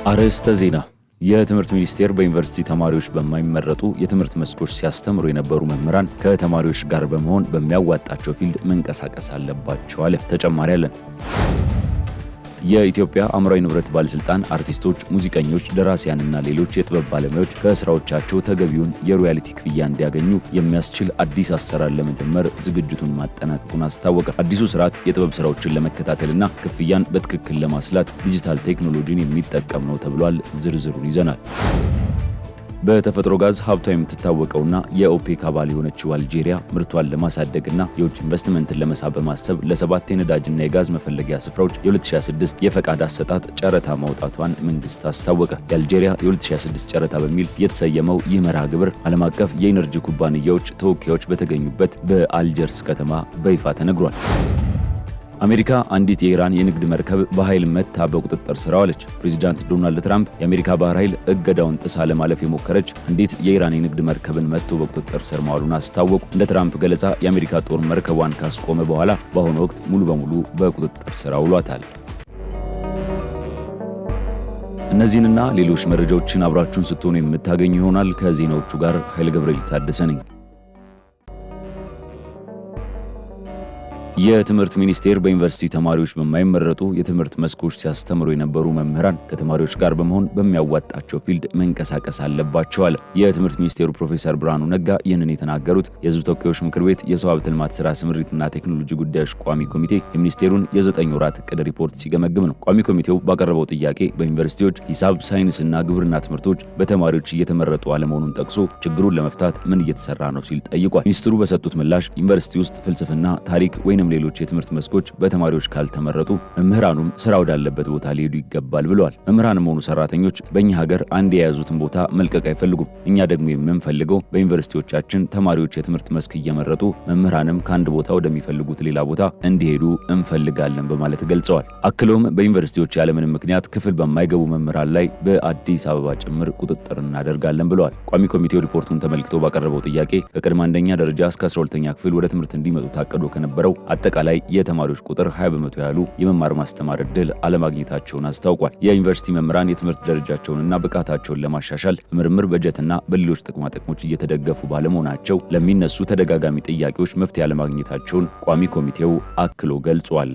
አርዕስተ ዜና። የትምህርት ሚኒስቴር በዩኒቨርሲቲ ተማሪዎች በማይመረጡ የትምህርት መስኮች ሲያስተምሩ የነበሩ መምህራን ከተማሪዎች ጋር በመሆን በሚያዋጣቸው ፊልድ መንቀሳቀስ አለባቸው አለ። ተጨማሪ አለን። የኢትዮጵያ አእምሯዊ ንብረት ባለስልጣን አርቲስቶች፣ ሙዚቀኞች፣ ደራሲያንና ሌሎች የጥበብ ባለሙያዎች ከስራዎቻቸው ተገቢውን የሮያሊቲ ክፍያ እንዲያገኙ የሚያስችል አዲስ አሰራር ለመጀመር ዝግጅቱን ማጠናቀቁን አስታወቀ። አዲሱ ስርዓት የጥበብ ስራዎችን ለመከታተልና ክፍያን በትክክል ለማስላት ዲጂታል ቴክኖሎጂን የሚጠቀም ነው ተብሏል። ዝርዝሩን ይዘናል። በተፈጥሮ ጋዝ ሀብቷ የምትታወቀውና የኦፔክ አባል የሆነችው አልጄሪያ ምርቷን ለማሳደግና የውጭ ኢንቨስትመንትን ለመሳብ በማሰብ ለ7 የነዳጅና የጋዝ መፈለጊያ ስፍራዎች የ2026 የፈቃድ አሰጣጥ ጨረታ ማውጣቷን መንግስት አስታወቀ። የአልጄሪያ የ2026 ጨረታ በሚል የተሰየመው ይህ መርሃ ግብር ዓለም አቀፍ የኢነርጂ ኩባንያዎች ተወካዮች በተገኙበት በአልጀርስ ከተማ በይፋ ተነግሯል። አሜሪካ አንዲት የኢራን የንግድ መርከብ በኃይል መታ በቁጥጥር ስር አዋለች። ፕሬዚዳንት ዶናልድ ትራምፕ የአሜሪካ ባህር ኃይል እገዳውን ጥሳ ለማለፍ የሞከረች አንዲት የኢራን የንግድ መርከብን መጥቶ በቁጥጥር ስር ማዋሉን አስታወቁ። እንደ ትራምፕ ገለጻ የአሜሪካ ጦር መርከቧን ካስቆመ በኋላ በአሁኑ ወቅት ሙሉ በሙሉ በቁጥጥር ስር አውሏታል። እነዚህንና ሌሎች መረጃዎችን አብራችሁን ስትሆኑ የምታገኙ ይሆናል። ከዜናዎቹ ጋር ኃይለ ገብርኤል ታደሰ ነኝ። የትምህርት ሚኒስቴር በዩኒቨርሲቲ ተማሪዎች በማይመረጡ የትምህርት መስኮች ሲያስተምሩ የነበሩ መምህራን ከተማሪዎች ጋር በመሆን በሚያዋጣቸው ፊልድ መንቀሳቀስ አለባቸው አለ። የትምህርት ሚኒስቴሩ ፕሮፌሰር ብርሃኑ ነጋ ይህንን የተናገሩት የሕዝብ ተወካዮች ምክር ቤት የሰው ሀብት ልማት ስራ ስምሪትና ቴክኖሎጂ ጉዳዮች ቋሚ ኮሚቴ የሚኒስቴሩን የ9 ወራት እቅድ ሪፖርት ሲገመግም ነው። ቋሚ ኮሚቴው ባቀረበው ጥያቄ በዩኒቨርሲቲዎች ሂሳብ፣ ሳይንስና ግብርና ትምህርቶች በተማሪዎች እየተመረጡ አለመሆኑን ጠቅሶ ችግሩን ለመፍታት ምን እየተሰራ ነው ሲል ጠይቋል። ሚኒስትሩ በሰጡት ምላሽ ዩኒቨርሲቲ ውስጥ ፍልስፍና፣ ታሪክ ወይንም ሌሎች የትምህርት መስኮች በተማሪዎች ካልተመረጡ መምህራኑም ስራ ወዳለበት ቦታ ሊሄዱ ይገባል ብለዋል። መምህራንም ሆኑ ሰራተኞች በእኛ ሀገር አንድ የያዙትን ቦታ መልቀቅ አይፈልጉም። እኛ ደግሞ የምንፈልገው በዩኒቨርሲቲዎቻችን ተማሪዎች የትምህርት መስክ እየመረጡ መምህራንም ከአንድ ቦታ ወደሚፈልጉት ሌላ ቦታ እንዲሄዱ እንፈልጋለን በማለት ገልጸዋል። አክለውም በዩኒቨርሲቲዎች ያለምንም ምክንያት ክፍል በማይገቡ መምህራን ላይ በአዲስ አበባ ጭምር ቁጥጥር እናደርጋለን ብለዋል። ቋሚ ኮሚቴው ሪፖርቱን ተመልክቶ ባቀረበው ጥያቄ ከቅድመ አንደኛ ደረጃ እስከ 12ኛ ክፍል ወደ ትምህርት እንዲመጡ ታቅዶ ከነበረው አጠቃላይ የተማሪዎች ቁጥር 20 በመቶ ያሉ የመማር ማስተማር ዕድል አለማግኘታቸውን አስታውቋል። የዩኒቨርሲቲ መምህራን የትምህርት ደረጃቸውንና ብቃታቸውን ለማሻሻል በምርምር በጀትና በሌሎች ጥቅማ ጥቅሞች እየተደገፉ ባለመሆናቸው ለሚነሱ ተደጋጋሚ ጥያቄዎች መፍትሄ አለማግኘታቸውን ቋሚ ኮሚቴው አክሎ ገልጿል።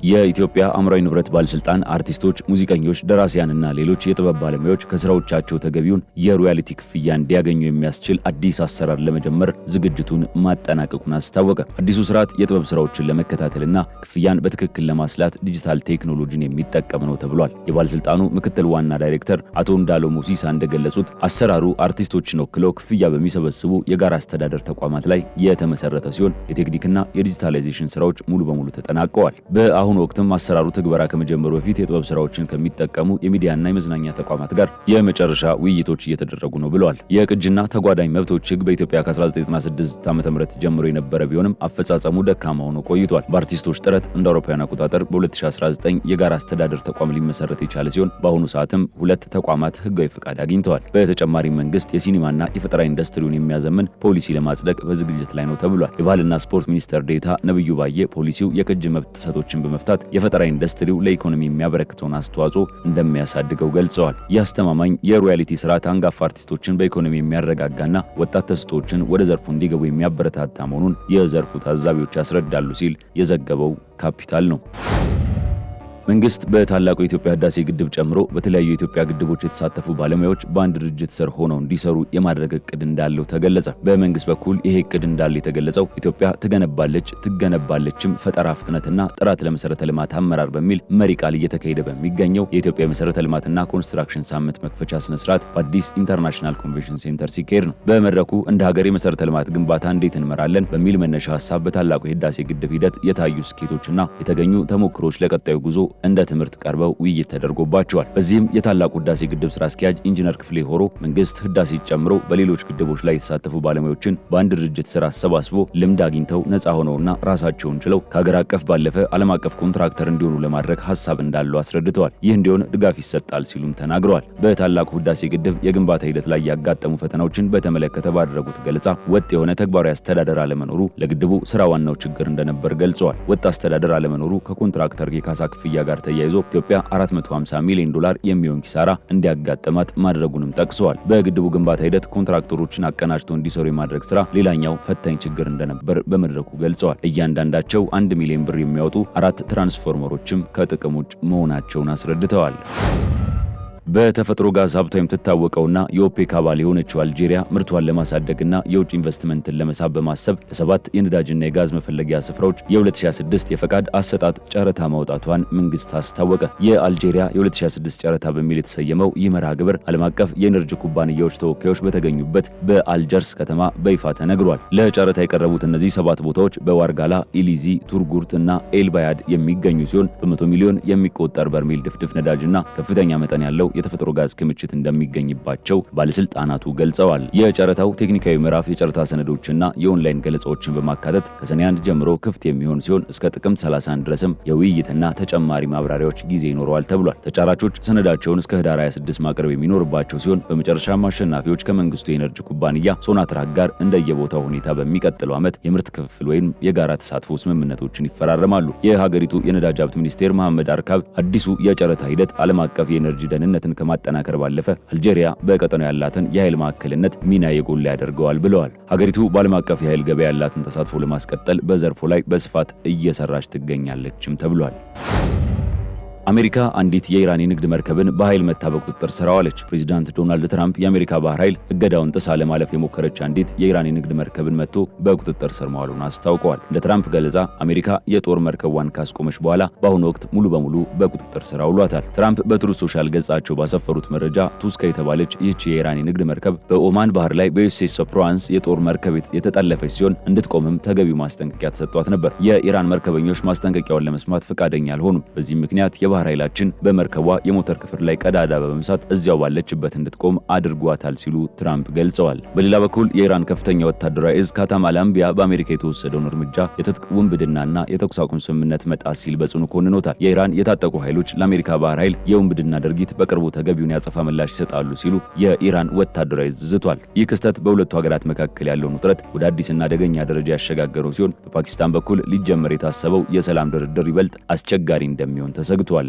የኢትዮጵያ አእምሯዊ ንብረት ባለስልጣን አርቲስቶች፣ ሙዚቀኞች፣ ደራሲያንና ሌሎች የጥበብ ባለሙያዎች ከስራዎቻቸው ተገቢውን የሮያሊቲ ክፍያ እንዲያገኙ የሚያስችል አዲስ አሰራር ለመጀመር ዝግጅቱን ማጠናቀቁን አስታወቀ። አዲሱ ስርዓት የጥበብ ስራዎችን ለመከታተልና ክፍያን በትክክል ለማስላት ዲጂታል ቴክኖሎጂን የሚጠቀም ነው ተብሏል። የባለስልጣኑ ምክትል ዋና ዳይሬክተር አቶ እንዳለው ሙሲሳ እንደገለጹት አሰራሩ አርቲስቶችን ወክለው ክፍያ በሚሰበስቡ የጋራ አስተዳደር ተቋማት ላይ የተመሰረተ ሲሆን የቴክኒክና የዲጂታላይዜሽን ስራዎች ሙሉ በሙሉ ተጠናቀዋል። በአሁኑ ወቅትም አሰራሩ ትግበራ ከመጀመሩ በፊት የጥበብ ስራዎችን ከሚጠቀሙ የሚዲያና የመዝናኛ ተቋማት ጋር የመጨረሻ ውይይቶች እየተደረጉ ነው ብለዋል። የቅጂና ተጓዳኝ መብቶች ሕግ በኢትዮጵያ ከ1996 ዓ.ም ጀምሮ የነበረ ቢሆንም አፈጻጸሙ ደካማ ሆኖ ቆይቷል። በአርቲስቶች ጥረት እንደ አውሮፓውያን አቆጣጠር በ2019 የጋራ አስተዳደር ተቋም ሊመሰረት የቻለ ሲሆን በአሁኑ ሰዓትም 2 ተቋማት ህጋዊ ፈቃድ አግኝተዋል። በተጨማሪም መንግስት የሲኒማና የፈጠራ ኢንዱስትሪውን የሚያዘምን ፖሊሲ ለማጽደቅ በዝግጅት ላይ ነው ተብሏል። የባህልና ስፖርት ሚኒስትር ዴኤታ ነብዩ ባየ ፖሊሲው የቅጂ መብት ጥሰቶችን በመፍታት የፈጠራ ኢንዱስትሪው ለኢኮኖሚ የሚያበረክተውን አስተዋጽኦ እንደሚያሳድገው ገልጸዋል። የአስተማማኝ የሮያሊቲ ስርዓት አንጋፋ አርቲስቶችን በኢኮኖሚ የሚያረጋጋና ወጣት ተስጦችን ወደ ዘርፉ እንዲገቡ የሚያበረታታ መሆኑን የዘርፉ ታዛቢዎች ያስረዳሉ ሲል የዘገበው ካፒታል ነው። መንግስት በታላቁ የኢትዮጵያ ህዳሴ ግድብ ጨምሮ በተለያዩ የኢትዮጵያ ግድቦች የተሳተፉ ባለሙያዎች በአንድ ድርጅት ስር ሆነው እንዲሰሩ የማድረግ እቅድ እንዳለው ተገለጸ። በመንግስት በኩል ይሄ እቅድ እንዳለ የተገለጸው ኢትዮጵያ ትገነባለችም ፈጠራ፣ ፍጥነትና ጥራት ለመሰረተ ልማት አመራር በሚል መሪ ቃል እየተካሄደ በሚገኘው የኢትዮጵያ መሰረተ ልማትና ኮንስትራክሽን ሳምንት መክፈቻ ስነ ስርዓት በአዲስ ኢንተርናሽናል ኮንቬንሽን ሴንተር ሲካሄድ ነው። በመድረኩ እንደ ሀገር የመሰረተ ልማት ግንባታ እንዴት እንመራለን በሚል መነሻ ሀሳብ በታላቁ የህዳሴ ግድብ ሂደት የታዩ ስኬቶችና የተገኙ ተሞክሮች ለቀጣዩ ጉዞ እንደ ትምህርት ቀርበው ውይይት ተደርጎባቸዋል። በዚህም የታላቁ ህዳሴ ግድብ ስራ አስኪያጅ ኢንጂነር ክፍሌ ሆሮ መንግስት ህዳሴ ጨምሮ በሌሎች ግድቦች ላይ የተሳተፉ ባለሙያዎችን በአንድ ድርጅት ስራ አሰባስቦ ልምድ አግኝተው ነፃ ሆነውና ራሳቸውን ችለው ከሀገር አቀፍ ባለፈ ዓለም አቀፍ ኮንትራክተር እንዲሆኑ ለማድረግ ሀሳብ እንዳለው አስረድተዋል። ይህ እንዲሆን ድጋፍ ይሰጣል ሲሉም ተናግረዋል። በታላቁ ህዳሴ ግድብ የግንባታ ሂደት ላይ ያጋጠሙ ፈተናዎችን በተመለከተ ባደረጉት ገለጻ ወጥ የሆነ ተግባራዊ አስተዳደር አለመኖሩ ለግድቡ ስራ ዋናው ችግር እንደነበር ገልጸዋል። ወጥ አስተዳደር አለመኖሩ ከኮንትራክተር የካሳ ክፍያ ጋር ተያይዞ ኢትዮጵያ $450 ሚሊዮን የሚሆን ኪሳራ እንዲያጋጥማት ማድረጉንም ጠቅሰዋል። በግድቡ ግንባታ ሂደት ኮንትራክተሮችን አቀናጅተው እንዲሰሩ የማድረግ ስራ ሌላኛው ፈታኝ ችግር እንደነበር በመድረኩ ገልጸዋል። እያንዳንዳቸው 1 ሚሊዮን ብር የሚያወጡ 4 ትራንስፎርመሮችም ከጥቅም ውጭ መሆናቸውን አስረድተዋል። በተፈጥሮ ጋዝ ሀብቷ የምትታወቀውና የኦፔክ አባል የሆነችው አልጄሪያ ምርቷን ለማሳደግና የውጭ ኢንቨስትመንትን ለመሳብ በማሰብ ለ7 የነዳጅና የጋዝ መፈለጊያ ስፍራዎች የ2026 የፈቃድ አሰጣጥ ጨረታ ማውጣቷን መንግስት አስታወቀ። የአልጄሪያ የ2026 ጨረታ በሚል የተሰየመው ይህ መርሃ ግብር ዓለም አቀፍ የኤነርጂ ኩባንያዎች ተወካዮች በተገኙበት በአልጀርስ ከተማ በይፋ ተነግሯል። ለጨረታ የቀረቡት እነዚህ 7 ቦታዎች በዋርጋላ፣ ኢሊዚ፣ ቱርጉርት እና ኤልባያድ የሚገኙ ሲሆን በ100 ሚሊዮን የሚቆጠር በርሜል ድፍድፍ ነዳጅና ከፍተኛ መጠን ያለው የተፈጥሮ ጋዝ ክምችት እንደሚገኝባቸው ባለስልጣናቱ ገልጸዋል። የጨረታው ቴክኒካዊ ምዕራፍ የጨረታ ሰነዶችና የኦንላይን ገለጻዎችን በማካተት ከሰኔ 1 ጀምሮ ክፍት የሚሆን ሲሆን እስከ ጥቅምት 31 ድረስም የውይይትና ተጨማሪ ማብራሪያዎች ጊዜ ይኖረዋል ተብሏል። ተጫራቾች ሰነዳቸውን እስከ ህዳር 26 ማቅረብ የሚኖርባቸው ሲሆን በመጨረሻም አሸናፊዎች ከመንግስቱ የኤነርጂ ኩባንያ ሶናትራክ ጋር እንደየቦታው ሁኔታ በሚቀጥለው ዓመት የምርት ክፍፍል ወይም የጋራ ተሳትፎ ስምምነቶችን ይፈራረማሉ። የሀገሪቱ የነዳጅ ሀብት ሚኒስቴር መሐመድ አርካብ አዲሱ የጨረታ ሂደት ዓለም አቀፍ የኤነርጂ ደህንነት ከማጠናከር ባለፈ አልጄሪያ በቀጠናው ያላትን የኃይል ማዕከልነት ሚና የጎላ ያደርገዋል ብለዋል። ሀገሪቱ በዓለም አቀፍ የኃይል ገበያ ያላትን ተሳትፎ ለማስቀጠል በዘርፉ ላይ በስፋት እየሰራች ትገኛለችም ተብሏል። አሜሪካ አንዲት የኢራን የንግድ መርከብን በኃይል መታ በቁጥጥር ስር አዋለች። ፕሬዚዳንት ዶናልድ ትራምፕ የአሜሪካ ባህር ኃይል እገዳውን ጥሳ ለማለፍ የሞከረች አንዲት የኢራን የንግድ መርከብን መጥቶ በቁጥጥር ስር ማዋሉን አስታውቀዋል። እንደ ትራምፕ ገለጻ አሜሪካ የጦር መርከቧን ካስቆመች በኋላ በአሁኑ ወቅት ሙሉ በሙሉ በቁጥጥር ስር አውሏታል። ትራምፕ በትሩዝ ሶሻል ገጻቸው ባሰፈሩት መረጃ ቱስካ የተባለች ይህች የኢራን የንግድ መርከብ በኦማን ባህር ላይ በዩኤስኤስ ፕሮቫንስ የጦር መርከብ የተጠለፈች ሲሆን እንድትቆምም ተገቢው ማስጠንቀቂያ ተሰጥቷት ነበር። የኢራን መርከበኞች ማስጠንቀቂያውን ለመስማት ፈቃደኛ አልሆኑም። በዚህም ምክንያት የባህር ኃይላችን በመርከቧ የሞተር ክፍል ላይ ቀዳዳ በመምሳት እዚያው ባለችበት እንድትቆም አድርጓታል ሲሉ ትራምፕ ገልጸዋል። በሌላ በኩል የኢራን ከፍተኛ ወታደራዊ እዝ ካታም አልአንቢያ በአሜሪካ የተወሰደውን እርምጃ የትጥቅ ውንብድናና የተኩስ አቁም ስምምነት መጣስ ሲል በጽኑ ኮንኖታል። የኢራን የታጠቁ ኃይሎች ለአሜሪካ ባህር ኃይል የውንብድና ድርጊት በቅርቡ ተገቢውን ያጸፋ ምላሽ ይሰጣሉ ሲሉ የኢራን ወታደራዊ እዝ ዝቷል። ይህ ክስተት በሁለቱ ሀገራት መካከል ያለውን ውጥረት ወደ አዲስና አደገኛ ደረጃ ያሸጋገረው ሲሆን በፓኪስታን በኩል ሊጀመር የታሰበው የሰላም ድርድር ይበልጥ አስቸጋሪ እንደሚሆን ተሰግቷል።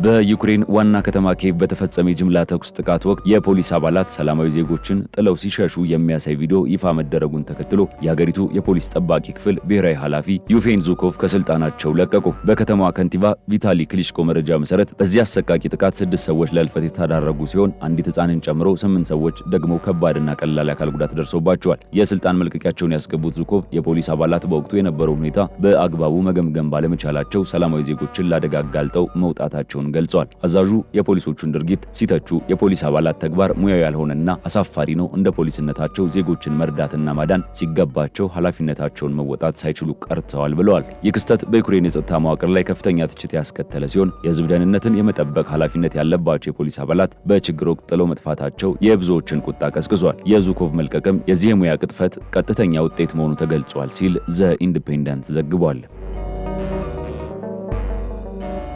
በዩክሬን ዋና ከተማ ኪየቭ በተፈጸመ የጅምላ ተኩስ ጥቃት ወቅት የፖሊስ አባላት ሰላማዊ ዜጎችን ጥለው ሲሸሹ የሚያሳይ ቪዲዮ ይፋ መደረጉን ተከትሎ የሀገሪቱ የፖሊስ ጠባቂ ክፍል ብሔራዊ ኃላፊ ዩፌን ዙኮቭ ከስልጣናቸው ለቀቁ። በከተማዋ ከንቲባ ቪታሊ ክሊሽኮ መረጃ መሰረት በዚህ አሰቃቂ ጥቃት 6 ሰዎች ለህልፈት የተዳረጉ ሲሆን አንዲት ህፃንን ጨምሮ 8 ሰዎች ደግሞ ከባድና ቀላል የአካል ጉዳት ደርሶባቸዋል። የስልጣን መልቀቂያቸውን ያስገቡት ዙኮቭ የፖሊስ አባላት በወቅቱ የነበረው ሁኔታ በአግባቡ መገምገም ባለመቻላቸው ሰላማዊ ዜጎችን ላደጋ አጋልጠው መውጣታቸውን ገልጿል። አዛዡ የፖሊሶቹን ድርጊት ሲተቹ የፖሊስ አባላት ተግባር ሙያዊ ያልሆነና አሳፋሪ ነው፣ እንደ ፖሊስነታቸው ዜጎችን መርዳትና ማዳን ሲገባቸው ኃላፊነታቸውን መወጣት ሳይችሉ ቀርተዋል ብለዋል። ይህ ክስተት በዩክሬን የጸጥታ መዋቅር ላይ ከፍተኛ ትችት ያስከተለ ሲሆን የህዝብ ደህንነትን የመጠበቅ ኃላፊነት ያለባቸው የፖሊስ አባላት በችግር ወቅት ጥለው መጥፋታቸው የብዙዎችን ቁጣ ቀስቅሷል። የዙኮቭ መልቀቅም የዚህ የሙያ ቅጥፈት ቀጥተኛ ውጤት መሆኑ ተገልጿል ሲል ዘ ኢንዲፔንደንት ዘግቧል።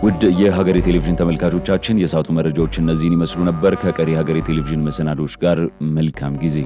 ውድ የሀገሬ ቴሌቪዥን ተመልካቾቻችን የሰዓቱ መረጃዎች እነዚህን ይመስሉ ነበር። ከቀሪ ሀገሬ ቴሌቪዥን መሰናዶች ጋር መልካም ጊዜ